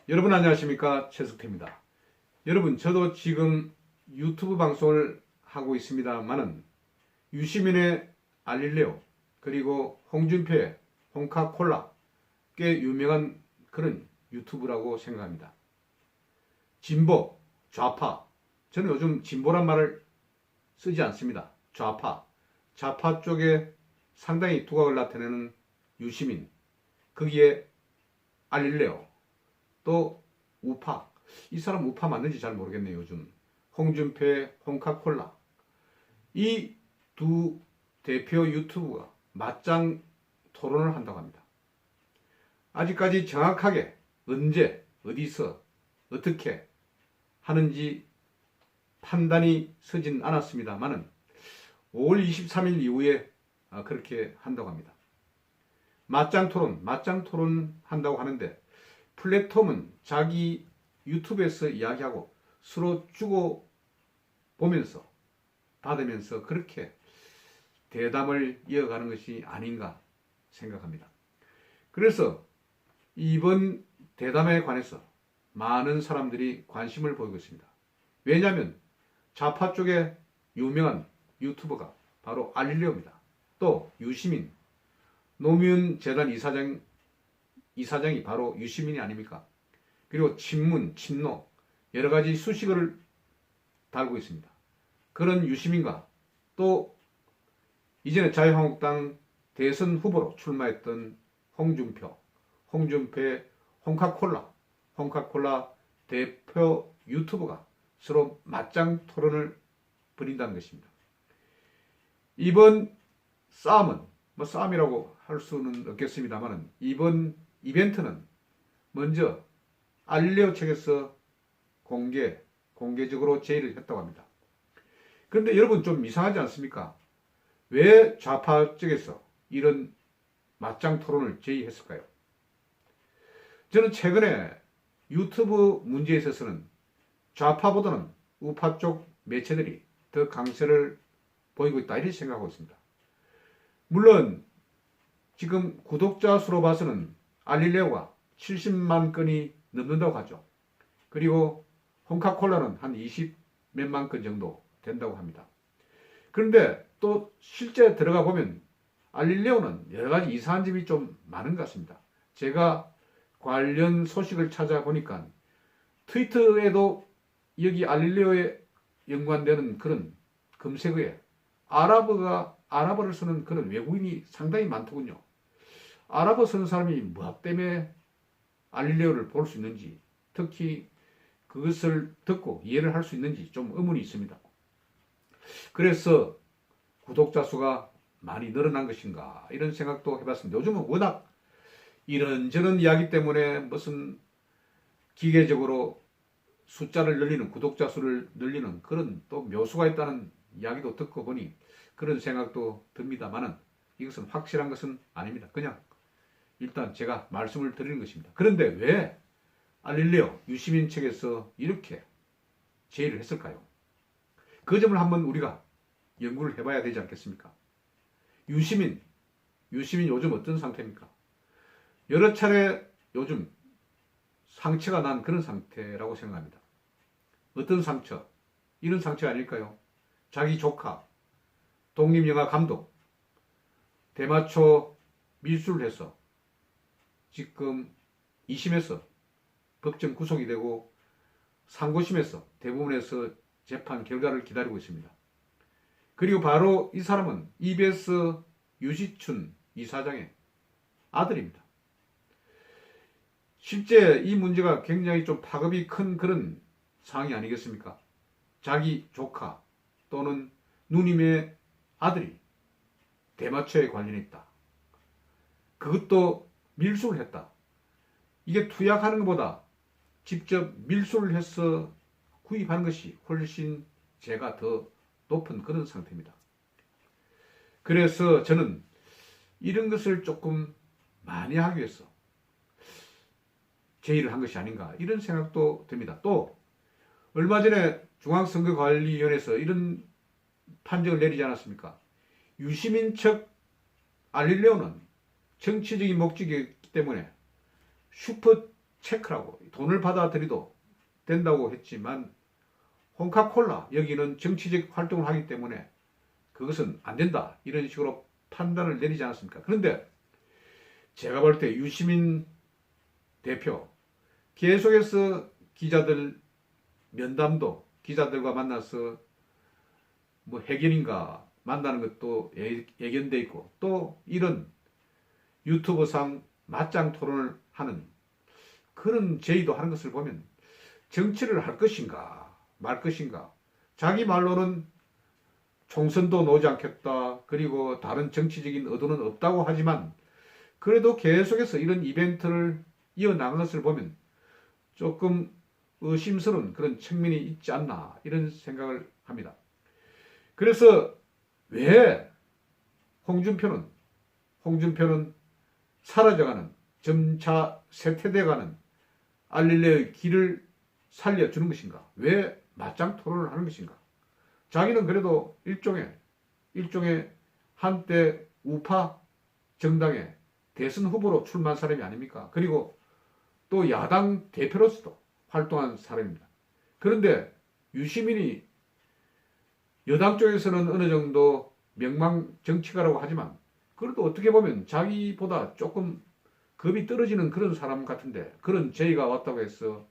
여러분 안녕하십니까, 최석태입니다. 여러분, 저도 지금 유튜브 방송을 하고 있습니다만은 유시민의 알릴레오 그리고 홍준표의 홍카콜라 꽤 유명한 그런 유튜브라고 생각합니다. 진보, 좌파, 저는 요즘 진보란 말을 쓰지 않습니다. 좌파 쪽에 상당히 두각을 나타내는 유시민, 거기에 알릴레오, 또 우파, 이 사람 우파 맞는지 잘 모르겠네요. 요즘 홍준표의 홍카콜라, 이 두 대표 유튜브가 맞짱 토론을 한다고 합니다. 아직까지 정확하게 언제 어디서 어떻게 하는지 판단이 서진 않았습니다만은 5월 23일 이후에 그렇게 한다고 합니다. 맞짱 토론 한다고 하는데, 플랫폼은 자기 유튜브에서 이야기하고 서로 주고 보면서 받으면서 그렇게 대담을 이어가는 것이 아닌가 생각합니다. 그래서 이번 대담에 관해서 많은 사람들이 관심을 보이고 있습니다. 왜냐하면 좌파 쪽에 유명한 유튜버가 바로 알릴레오입니다. 또 유시민, 노무현 재단 이사장이 바로 유시민이 아닙니까? 그리고 친문, 친노 여러 가지 수식어를 달고 있습니다. 그런 유시민과 또 이전에 자유한국당 대선 후보로 출마했던 홍준표의 홍카콜라 대표 유튜버가 서로 맞짱 토론을 벌인다는 것입니다. 이번 싸움은 싸움이라고 할 수는 없겠습니다만, 이번 이벤트는 먼저 알릴레오 측에서 공개적으로 제의를 했다고 합니다. 그런데 여러분, 좀 이상하지 않습니까? 왜 좌파 쪽에서 이런 맞짱 토론을 제의했을까요? 저는 최근에 유튜브 문제에 있어서는 좌파보다는 우파 쪽 매체들이 더 강세를 보이고 있다, 이렇게 생각하고 있습니다. 물론 지금 구독자 수로 봐서는 알릴레오가 70만 건이 넘는다고 하죠. 그리고 홍카콜라는 한 20 몇만 건 정도 된다고 합니다. 그런데 또 실제 들어가 보면 알릴레오는 여러 가지 이상한 점이 좀 많은 것 같습니다. 제가 관련 소식을 찾아보니까 트위터에도 여기 알릴레오에 연관되는 그런 검색어에 아랍어를 쓰는 그런 외국인이 상당히 많더군요. 아랍어 쓰는 사람이 뭐 때문에 알릴레오를 볼 수 있는지, 특히 그것을 듣고 이해를 할 수 있는지 좀 의문이 있습니다. 그래서 구독자 수가 많이 늘어난 것인가, 이런 생각도 해봤습니다. 요즘은 워낙 이런저런 이야기 때문에 무슨 기계적으로 숫자를 늘리는, 구독자 수를 늘리는 그런 또 묘수가 있다는 이야기도 듣고 보니 그런 생각도 듭니다만은, 이것은 확실한 것은 아닙니다. 그냥 일단 제가 말씀을 드리는 것입니다. 그런데 왜 알릴레오 유시민 측에서 이렇게 제의를 했을까요? 그 점을 한번 우리가 연구를 해봐야 되지 않겠습니까? 유시민 요즘 어떤 상태입니까? 여러 차례 요즘 상처가 난 그런 상태라고 생각합니다. 어떤 상처? 이런 상처 아닐까요? 자기 조카, 독립영화 감독, 대마초 밀수를 해서 지금 2심에서 법정 구속이 되고 상고심에서 대법원에서 재판 결과를 기다리고 있습니다. 그리고 바로 이 사람은 EBS 유시춘 이사장의 아들입니다. 실제 이 문제가 굉장히 좀 파급이 큰 그런 상황이 아니겠습니까? 자기 조카 또는 누님의 아들이 대마초에 관련했다. 그것도 밀수를 했다. 이게 투약하는 것보다 직접 밀수를 해서 구입하는 것이 훨씬 죄가 더 높은 그런 상태입니다. 그래서 저는 이런 것을 조금 많이 하기 위해서 제의를 한 것이 아닌가, 이런 생각도 듭니다. 또 얼마 전에 중앙선거관리위원회에서 이런 판정을 내리지 않았습니까? 유시민 측 알릴레오는 정치적인 목적이기 때문에 슈퍼 체크라고 돈을 받아들여도 된다고 했지만 홍카콜라 여기는 정치적 활동을 하기 때문에 그것은 안 된다 이런 식으로 판단을 내리지 않았습니까? 그런데 제가 볼 때 유시민 대표 계속해서 기자들 면담도 기자들과 만나서 뭐 해결인가 만나는 것도 예견돼 있고 또 이런 유튜브상 맞짱 토론을 하는 그런 제의도 하는 것을 보면 정치를 할 것인가 말 것인가 자기 말로는 총선도 놓지 않겠다 그리고 다른 정치적인 의도는 없다고 하지만 그래도 계속해서 이런 이벤트를 이어나가는 것을 보면 조금 의심스러운 그런 측면이 있지 않나 이런 생각을 합니다. 그래서 왜 홍준표는 사라져가는 점차 쇠퇴돼가는 알릴레의 길을 살려주는 것인가? 왜 맞짱 토론을 하는 것인가? 자기는 그래도 일종의 한때 우파 정당의 대선 후보로 출마한 사람이 아닙니까? 그리고 또 야당 대표로서도 활동한 사람입니다. 그런데 유시민이 여당 쪽에서는 어느 정도 명망 정치가라고 하지만 그래도 어떻게 보면 자기보다 조금 급이 떨어지는 그런 사람 같은데 그런 제의가 왔다고 해서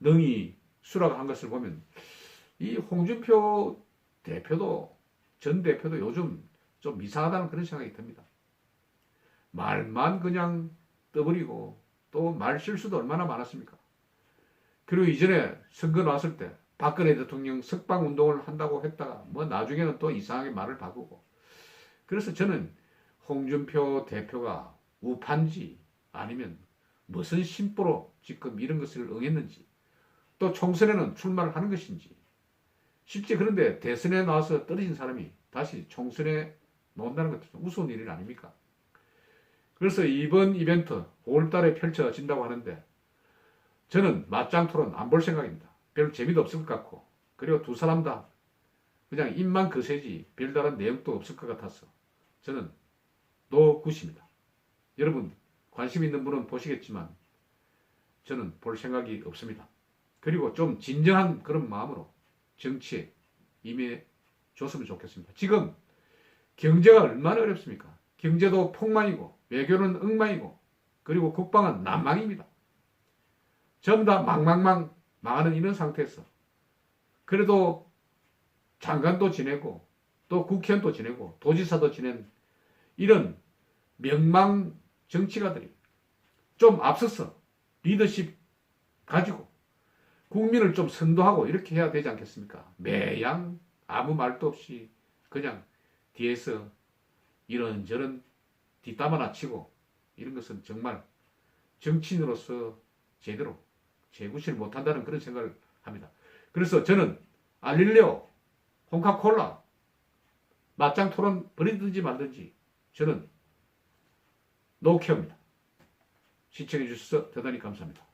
능히 수락한 것을 보면 이 홍준표 대표도 전 대표도 요즘 좀 이상하다는 그런 생각이 듭니다. 말만 그냥 떠버리고 또 말 실수도 얼마나 많았습니까? 그리고 이전에 선거 나왔을 때 박근혜 대통령 석방 운동을 한다고 했다가 뭐 나중에는 또 이상하게 말을 바꾸고 그래서 저는 홍준표 대표가 우파인지 아니면 무슨 심보로 지금 이런 것을 응했는지 또 총선에는 출마를 하는 것인지 실제 그런데 대선에 나와서 떨어진 사람이 다시 총선에 나온다는 것도 우스운 일이 아닙니까? 그래서 이번 이벤트 5월달에 펼쳐진다고 하는데 저는 맞짱 토론 안 볼 생각입니다. 별 재미도 없을 것 같고 그리고 두 사람 다 그냥 입만 거세지 별다른 내용도 없을 것 같아서 저는 노굿입니다. 여러분 관심 있는 분은 보시겠지만 저는 볼 생각이 없습니다. 그리고 좀 진정한 그런 마음으로 정치에 임해 줬으면 좋겠습니다. 지금 경제가 얼마나 어렵습니까? 경제도 폭망이고 외교는 엉망이고 그리고 국방은 난망입니다. 전부 다 망망망 망하는 이런 상태에서 그래도 장관도 지내고 또 국회의원도 지내고 도지사도 지낸 이런 명망 정치가들이 좀 앞서서 리더십 가지고 국민을 좀 선도하고 이렇게 해야 되지 않겠습니까? 매양 아무 말도 없이 그냥 뒤에서 이런저런 뒷담화나 치고 이런 것은 정말 정치인으로서 제대로 재구실을 못한다는 그런 생각을 합니다. 그래서 저는 알릴레오, 홍카콜라 맞짱 토론 버리든지 말든지 저는 노케어입니다. 시청해 주셔서 대단히 감사합니다.